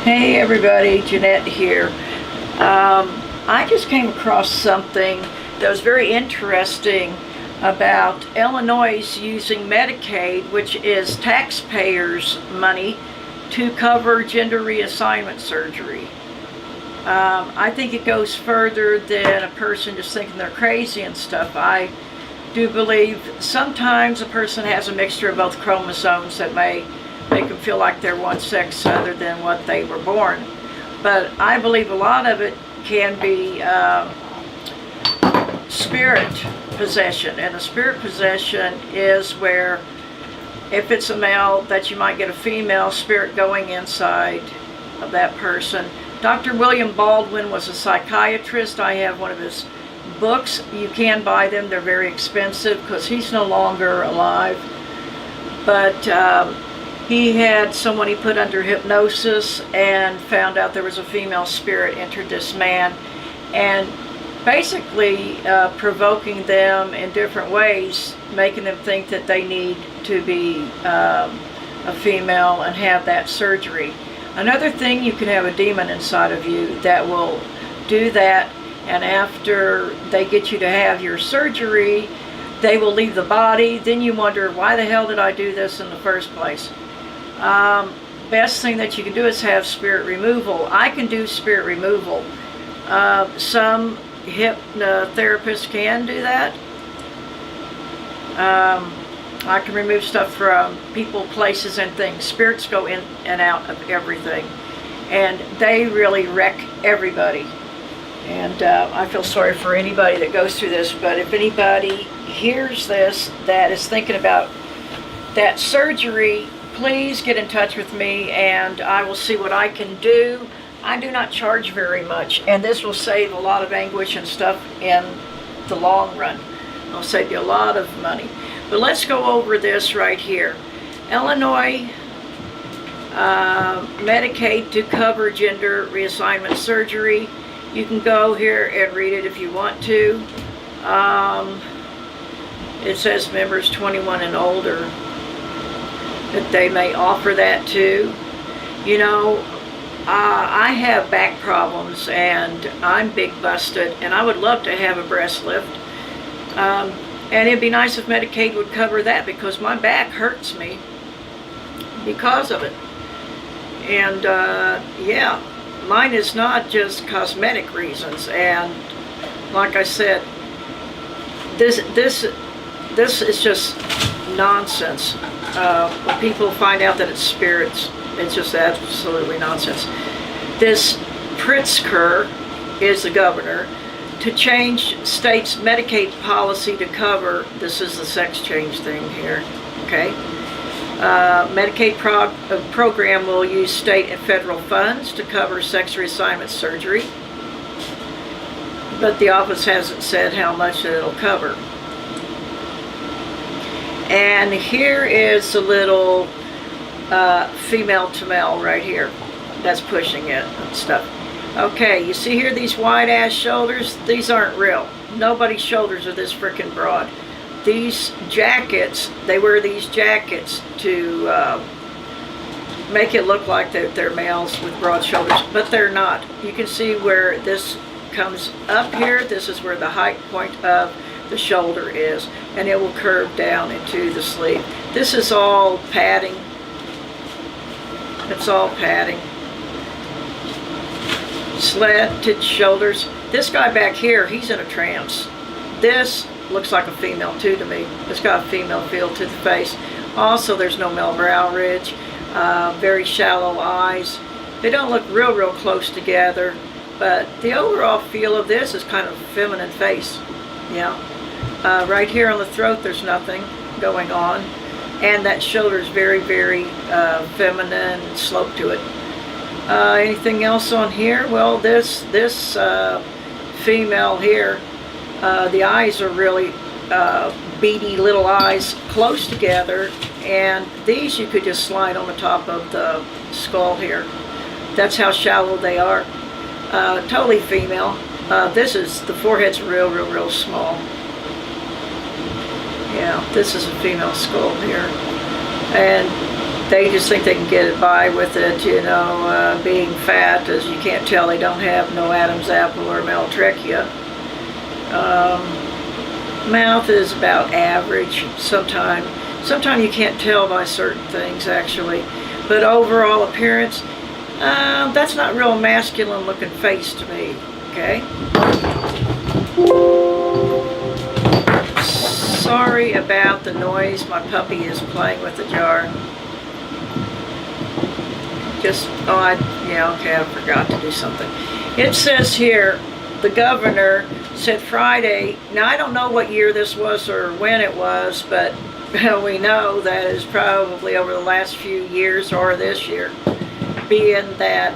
Hey everybody, Jeanette here. I just came across something that was very interesting about Illinois using Medicaid, which is taxpayers' money, to cover gender reassignment surgery. I think it goes further than a person just thinking they're crazy and stuff. I do believe sometimes a person has a mixture of both chromosomes that may make them feel like they're one sex other than what they were born. But I believe a lot of it can be spirit possession. And a spirit possession is where, if it's a male, that you might get a female spirit going inside of that person. Dr. William Baldwin was a psychiatrist. I have one of his books. You can buy them. They're very expensive because he's no longer alive. But he had someone he put under hypnosis and found out there was a female spirit entered this man, and basically provoking them in different ways, making them think that they need to be a female and have that surgery. Another thing, you can have a demon inside of you that will do that, and after they get you to have your surgery, they will leave the body. Then you wonder, why the hell did I do this in the first place? Best thing that you can do is have spirit removal. I can do spirit removal. Some hypnotherapists can do that. I can remove stuff from people, places, and things. Spirits go in and out of everything, and they really wreck everybody. And I feel sorry for anybody that goes through this, but if anybody hears this that is thinking about that surgery, please get in touch with me and I will see what I can do. I do not charge very much, and this will save a lot of anguish and stuff in the long run. It'll save you a lot of money. But let's go over this right here. Illinois Medicaid to cover gender reassignment surgery. You can go here and read it if you want to. It says members 21 and older, that they may offer that to. You know, I have back problems and I'm big busted, and I would love to have a breast lift. And it'd be nice if Medicaid would cover that, because my back hurts me because of it. And yeah, mine is not just cosmetic reasons. And like I said, this is just nonsense. When people find out that it's spirits, it's just absolutely nonsense. This Pritzker is the governor to change state's Medicaid policy to cover, this is the sex change thing here, okay? Medicaid program will use state and federal funds to cover sex reassignment surgery, but the office hasn't said how much it'll cover. And here is a little female to male right here that's pushing it and stuff. Okay, you see here these wide ass shoulders? These aren't real. Nobody's shoulders are this freaking broad. These jackets, they wear these jackets to make it look like they're males with broad shoulders, but they're not. You can see where this comes up here. This is where the height point of the shoulder is, and it will curve down into the sleeve. This is all padding. It's all padding. Slanted shoulders. This guy back here, he's in a trance. This looks like a female too to me. It's got a female feel to the face. Also, there's no male brow ridge. Very shallow eyes. They don't look real close together, but the overall feel of this is kind of a feminine face. Yeah. Right here on the throat, there's nothing going on, and that shoulder is very feminine slope to it. Anything else on here? Well, this female here, the eyes are really beady little eyes close together, and these you could just slide on the top of the skull here. That's how shallow they are. Totally female. The forehead's real small. Yeah, this is a female skull here. And they just think they can get by with it, being fat. As you can't tell, they don't have no Adam's apple or Maltrechia. Mouth is about average. Sometimes you can't tell by certain things, actually. But overall appearance, that's not real masculine looking face to me, okay? Sorry about the noise. My puppy is playing with the jar. I forgot to do something. It says here, the governor said Friday, now I don't know what year this was or when it was, but we know that is probably over the last few years or this year, being that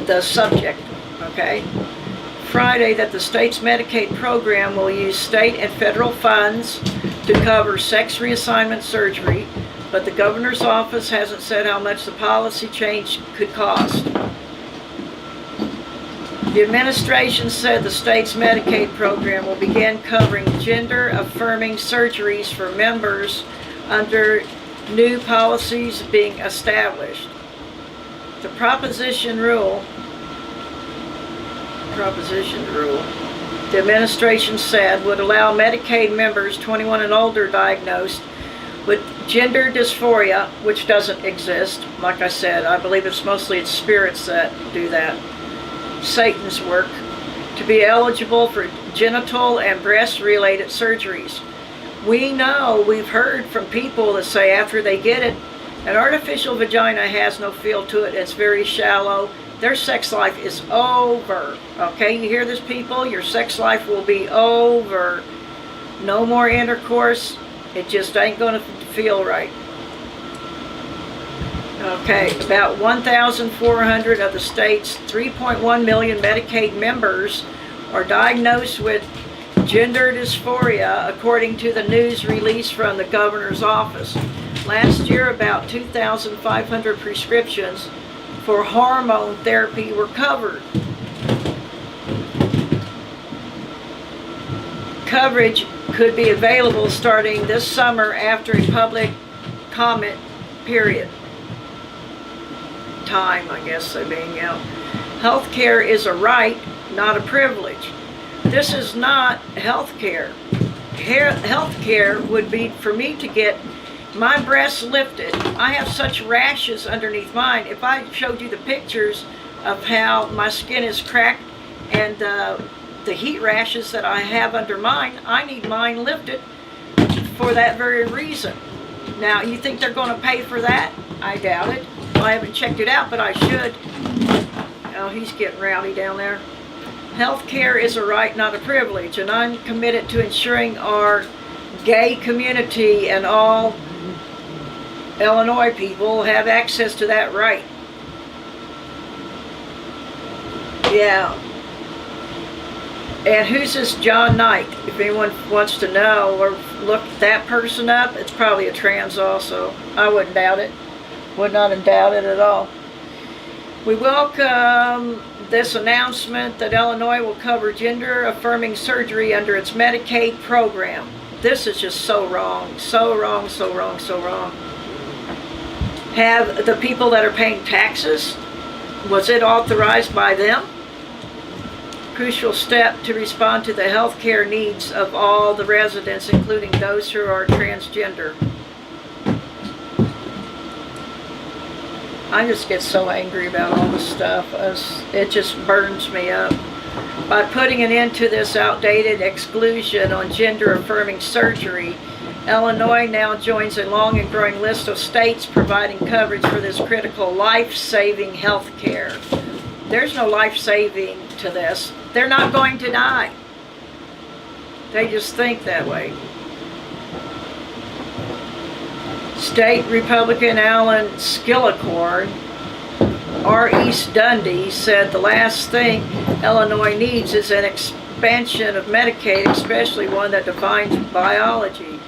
the subject, okay? Friday, that the state's Medicaid program will use state and federal funds to cover sex reassignment surgery, but the governor's office hasn't said how much the policy change could cost. The administration said the state's Medicaid program will begin covering gender-affirming surgeries for members under new policies being established. The proposition rule, the administration said, would allow Medicaid members 21 and older diagnosed with gender dysphoria, which doesn't exist. Like I said, I believe it's spirits that do that. Satan's work, to be eligible for genital and breast-related surgeries. We've heard from people that say after they get it, an artificial vagina has no feel to it. It's very shallow. Their sex life is over. Okay, you hear this, people? Your sex life will be over. No more intercourse. It just ain't going to feel right. Okay, about 1,400 of the state's 3.1 million Medicaid members are diagnosed with gender dysphoria, according to the news release from the governor's office. Last year, about 2,500 prescriptions for hormone therapy were covered. Coverage could be available starting this summer after a public comment period. Time, I guess, they're being out. Healthcare is a right, not a privilege. This is not healthcare. Healthcare would be for me to get my breasts lifted. I have such rashes underneath mine. If I showed you the pictures of how my skin is cracked and the heat rashes that I have under mine, I need mine lifted for that very reason. Now, you think they're going to pay for that? I doubt it. I haven't checked it out, but I should. Oh, he's getting rowdy down there. Healthcare is a right, not a privilege, and I'm committed to ensuring our gay community and all Illinois people have access to that right. Yeah. And who's this John Knight? If anyone wants to know or look that person up, it's probably a trans also. I wouldn't doubt it. Would not doubt it at all. We welcome this announcement that Illinois will cover gender-affirming surgery under its Medicaid program. This is just so wrong. So wrong, so wrong, so wrong. Have the people that are paying taxes, was it authorized by them? Crucial step to respond to the health care needs of all the residents, including those who are transgender. I just get so angry about all this stuff. It just burns me up. By putting an end to this outdated exclusion on gender-affirming surgery, Illinois now joins a long and growing list of states providing coverage for this critical life-saving health care. There's no life-saving to this. They're not going to die. They just think that way. State Republican Alan Skillicorn, R. East Dundee, said the last thing Illinois needs is an expansion of Medicaid, especially one that defines biology.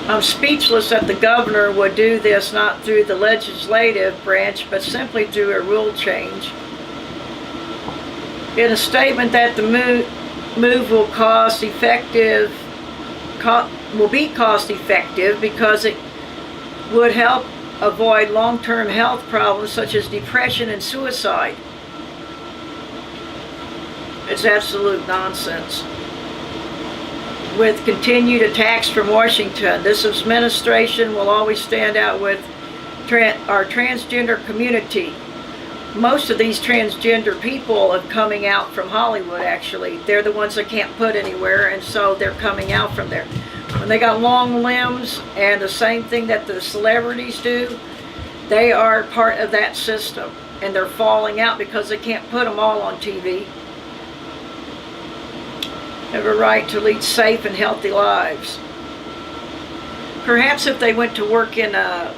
I'm speechless that the governor would do this not through the legislative branch, but simply through a rule change. In a statement that the move will cost will be cost effective because it would help avoid long-term health problems such as depression and suicide. It's absolute nonsense. With continued attacks from Washington, this administration will always stand out with our transgender community. Most of these transgender people are coming out from Hollywood, actually. They're the ones that can't put anywhere, and so they're coming out from there. When they got long limbs and the same thing that the celebrities do, they are part of that system, and they're falling out because they can't put them all on TV. Have a right to lead safe and healthy lives. Perhaps if they went to work in a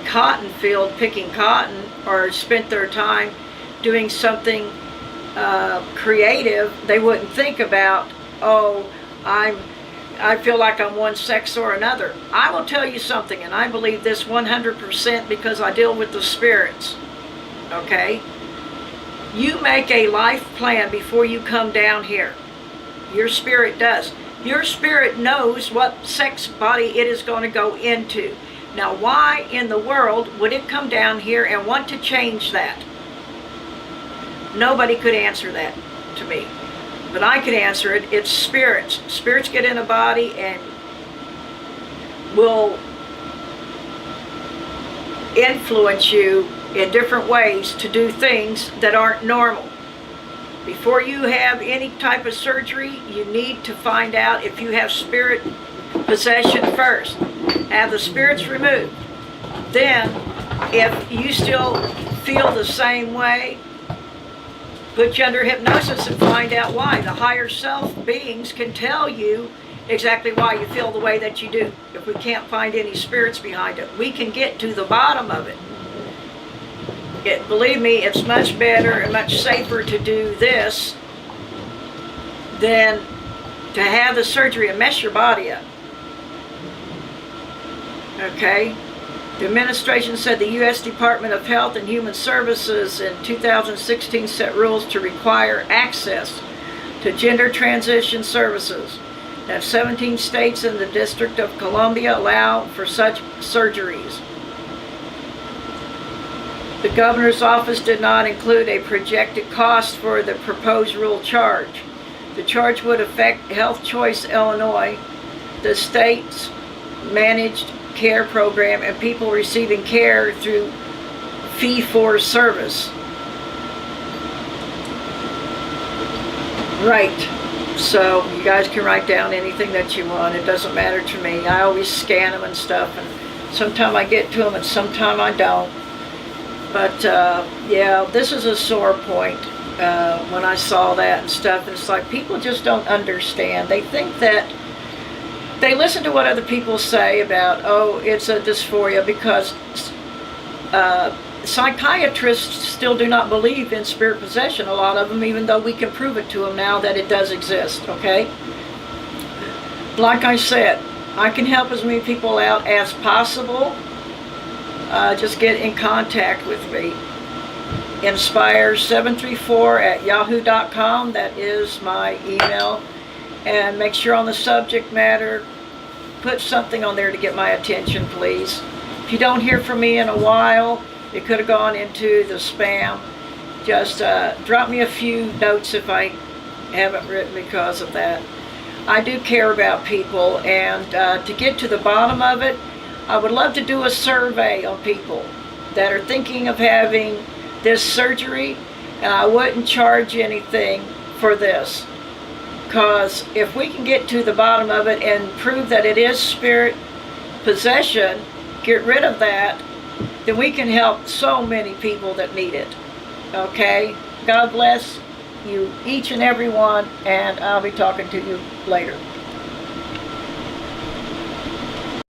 cotton field picking cotton, or spent their time doing something creative, they wouldn't think about, oh, I feel like I'm one sex or another. I will tell you something, and I believe this 100% because I deal with the spirits. Okay? You make a life plan before you come down here. Your spirit does. Your spirit knows what sex body it is going to go into. Now, why in the world would it come down here and want to change that? Nobody could answer that to me. But I could answer it. It's spirits. Spirits get in a body and will influence you in different ways to do things that aren't normal. Before you have any type of surgery, you need to find out if you have spirit possession first. Have the spirits removed. Then, if you still feel the same way, put you under hypnosis and find out why. The higher self beings can tell you exactly why you feel the way that you do. If we can't find any spirits behind it, we can get to the bottom of it. Believe me, it's much better and much safer to do this than to have the surgery and mess your body up. Okay? The administration said the U.S. Department of Health and Human Services in 2016 set rules to require access to gender transition services. Now, 17 states and the District of Columbia allow for such surgeries. The governor's office did not include a projected cost for the proposed rule charge. The charge would affect Health Choice Illinois, the state's managed care program, and people receiving care through fee-for-service. Right. So you guys can write down anything that you want. It doesn't matter to me. I always scan them and stuff, and sometimes I get to them and sometimes I don't. But yeah, this is a sore point when I saw that and stuff. And it's like people just don't understand. They think that they listen to what other people say about, oh, it's a dysphoria, because psychiatrists still do not believe in spirit possession, a lot of them, even though we can prove it to them now that it does exist, okay? Like I said, I can help as many people out as possible. Just get in contact with me. Inspire734@yahoo.com. That is my email. And make sure on the subject matter, put something on there to get my attention, please. If you don't hear from me in a while, it could have gone into the spam. Just drop me a few notes if I haven't written because of that. I do care about people, and to get to the bottom of it, I would love to do a survey on people that are thinking of having this surgery, and I wouldn't charge anything for this. Because if we can get to the bottom of it and prove that it is spirit possession, get rid of that, then we can help so many people that need it. Okay? God bless you, each and every one, and I'll be talking to you later.